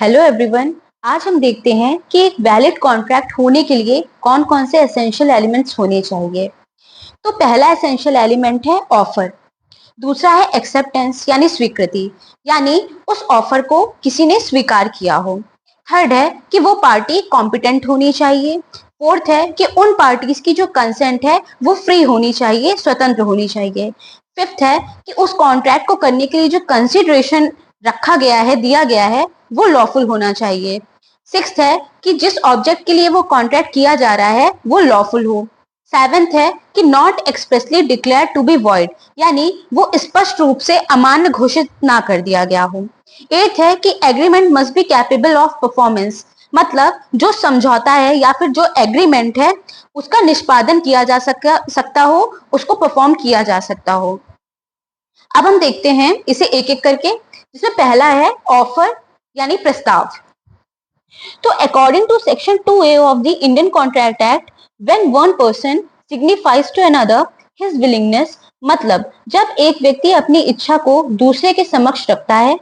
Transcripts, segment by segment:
Hello everyone. आज हम देखते हैं कि एक वैलिड कॉन्ट्रैक्ट होने के लिए कौन कौन से एसेंशियल एलिमेंट्स होने चाहिए। तो पहला एसेंशियल एलिमेंट है ऑफर। दूसरा है एक्सेप्टेंस यानी स्वीकृति, यानी उस ऑफर को किसी ने स्वीकार किया हो। थर्ड है कि वो पार्टी कॉम्पिटेंट होनी चाहिए। फोर्थ है कि उन पार्टीज की जो कंसेंट है वो फ्री होनी चाहिए, स्वतंत्र होनी चाहिए। फिफ्थ है कि उस कॉन्ट्रैक्ट को करने के लिए जो कंसिडरेशन रखा गया है, दिया गया है, वो लॉफुल होना चाहिए। सिक्स्थ है कि जिस ऑब्जेक्ट के लिए वो कॉन्ट्रैक्ट किया जा रहा है वो लॉफुल हो। सेवेंथ है कि not expressly declare to be void, यानी वो स्पष्ट रूप से अमान्य घोषित ना कर दिया गया हो। एट्थ है कि agreement must be capable of performance, मतलब जो समझौता है या फिर जो एग्रीमेंट है उसका निष्पादन किया जा सकता हो, उसको परफॉर्म किया जा सकता हो। अब हम देखते हैं इसे एक एक करके, जिसमें पहला है ऑफर यानी प्रस्ताव। तो according to section 2A of the Indian Contract Act, when one person signifies to another his willingness, मतलब जब एक व्यक्ति अपनी इच्छा को दूसरे के समक्ष रखता है,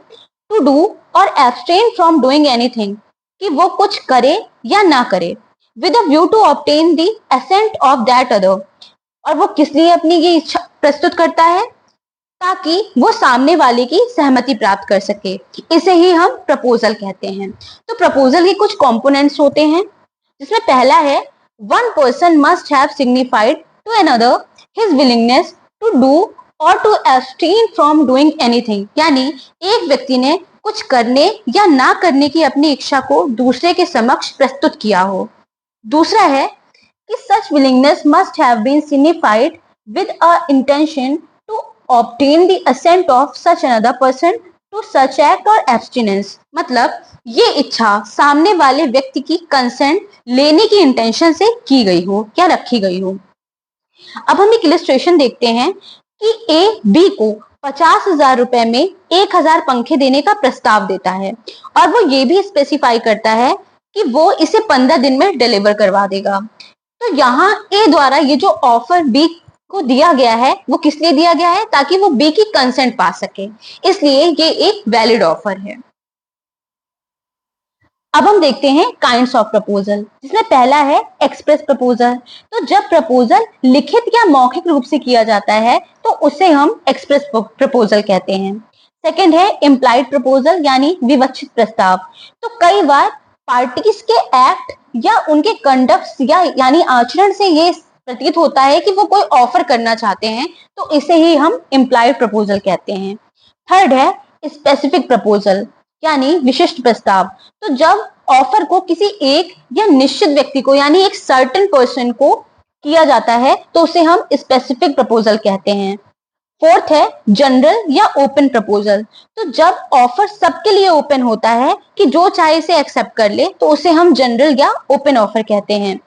टू डू और एब्सटेन फ्रॉम डूइंग एनीथिंग, कि वो कुछ करे या ना करे, with a view to obtain the assent of that other, और वो किस लिए अपनी ये इच्छा प्रस्तुत करता है, ताकि वो सामने वाले की सहमति प्राप्त कर सके। इसे ही हम प्रपोजल कहते हैं। तो प्रपोजल के कुछ कंपोनेंट्स होते हैं, जिसमें पहला है one person must have signified to another his willingness to do और to abstain from doing anything, यानी एक व्यक्ति ने कुछ करने या ना करने की अपनी इच्छा को दूसरे के समक्ष प्रस्तुत किया हो। दूसरा है कि such willingness must have been signified with a intention to obtain the assent of such another person to such act or abstinence, मतलब ये इच्छा सामने वाले व्यक्ति की कंसेंट लेने की इंटेंशन से की गई हो या रखी गई हो। अब हम एक इलिस्ट्रेशन देखते हैं कि ए बी को 50,000 रुपए में 1,000 पंखे देने का प्रस्ताव देता है, और वो ये भी स्पेसिफाई करता है कि वो इसे 15 दिन में डिलीवर करवा देगा। तो यहाँ ए द्वारा ये जो ऑफर बी को दिया गया है वो किस लिए दिया गया है, ताकि वो बी की कंसेंट पा सके, इसलिए ये एक वैलिड ऑफर है। अब हम देखते हैं काइंड्स ऑफ प्रपोजल, जिसमें पहला है एक्सप्रेस प्रपोजल। तो जब प्रपोजल लिखित या मौखिक रूप से किया जाता है तो उसे हम एक्सप्रेस प्रपोजल कहते हैं। सेकंड है इम्प्लाइड प्रपोजल यानी विवक्षित प्रस्ताव। तो कई बार पार्टीज के एक्ट या उनके कंडक्ट या यानी आचरण से ये प्रतीत होता है कि वो कोई ऑफर करना चाहते हैं, तो इसे ही हम इम्प्लाइड प्रपोजल कहते हैं। थर्ड है स्पेसिफिक प्रपोजल यानी विशिष्ट प्रस्ताव। तो जब ऑफर को किसी एक या निश्चित व्यक्ति को यानी एक सर्टेन पर्सन को किया जाता है तो उसे हम स्पेसिफिक प्रपोजल कहते हैं। फोर्थ है जनरल या ओपन प्रपोजल। तो जब ऑफर सबके लिए ओपन होता है कि जो चाहे इसे एक्सेप्ट कर ले, तो उसे हम जनरल या ओपन ऑफर कहते हैं।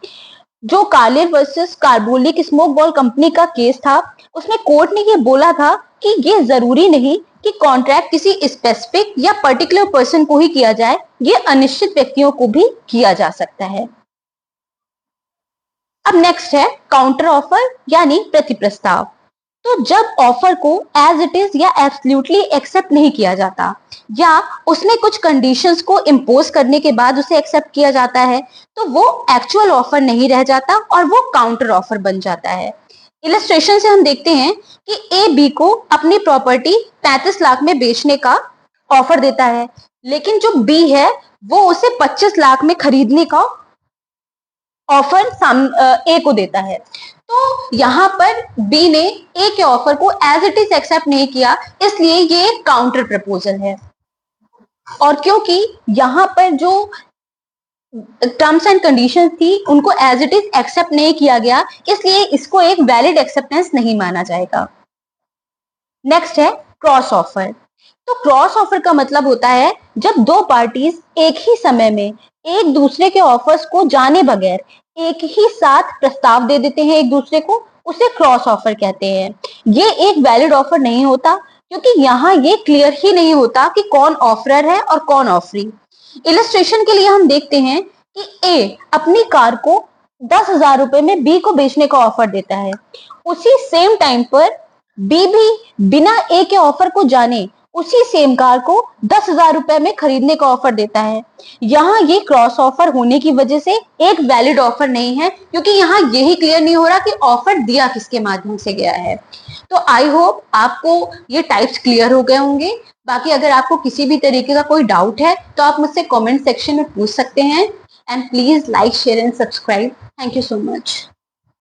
जो Carlill versus Carbolic Smoke Ball Company का केस था, उसमें कोर्ट ने ये बोला था कि ये जरूरी नहीं कि कॉन्ट्रैक्ट किसी स्पेसिफिक या पर्टिकुलर पर्सन को ही किया जाए, ये अनिश्चित व्यक्तियों को भी किया जा सकता है। अब नेक्स्ट है काउंटर ऑफर यानी प्रति प्रस्ताव। तो जब ऑफर को एज इट इज या एब्सोल्युटली एक्सेप्ट नहीं किया जाता, या उसमें कुछ कंडीशंस को इम्पोज करने के बाद उसे एक्सेप्ट किया जाता है, तो वो एक्चुअल ऑफर नहीं रह जाता और वो काउंटर ऑफर बन जाता है। इलस्ट्रेशन से हम देखते हैं कि ए बी को अपनी प्रॉपर्टी 35 लाख में बेचने का ऑफर देता है, लेकिन जो बी है वो उसे 25 लाख में खरीदने का ऑफर ए को देता है। तो यहाँ पर बी ने ए के ऑफर को एज इट इज एक्सेप्ट नहीं किया, इसलिए ये एक काउंटर प्रपोजल है। और क्योंकि यहाँ पर जो टर्म्स एंड कंडीशंस थी उनको एज इट इज एक्सेप्ट नहीं किया गया, इसलिए इसको एक वैलिड एक्सेप्टेंस नहीं माना जाएगा। नेक्स्ट है क्रॉस ऑफर। तो क्रॉस ऑफर का मतलब होता है जब दो पार्टीज एक ही समय में एक दूसरे के ऑफर्स को जाने बगैर एक ही साथ प्रस्ताव दे देते हैं एक दूसरे को, उसे क्रॉस ऑफर कहते हैं। ये एक वैलिड ऑफर नहीं होता, क्योंकि यहाँ ये क्लियर ही नहीं होता कि कौन ऑफरर है और कौन ऑफरी। इलस्ट्रेशन के लिए हम देखते हैं कि ए अपनी कार को 10,000 रुपए में बी को बेचने का ऑफर देता है। उसी सेम टाइम पर बी भी बिना ए के ऑफर को जाने उसी सेम कार को 10,000 रुपए में खरीदने का ऑफर देता है। यहाँ ये क्रॉस ऑफर होने की वजह से एक वैलिड ऑफर नहीं है, क्योंकि यहाँ यही क्लियर नहीं हो रहा कि ऑफर दिया किसके माध्यम से गया है। तो आई होप आपको ये टाइप्स क्लियर हो गए होंगे। बाकी अगर आपको किसी भी तरीके का कोई डाउट है तो आप मुझसे कमेंट सेक्शन में पूछ सकते हैं। And please like, share and subscribe. Thank you so much.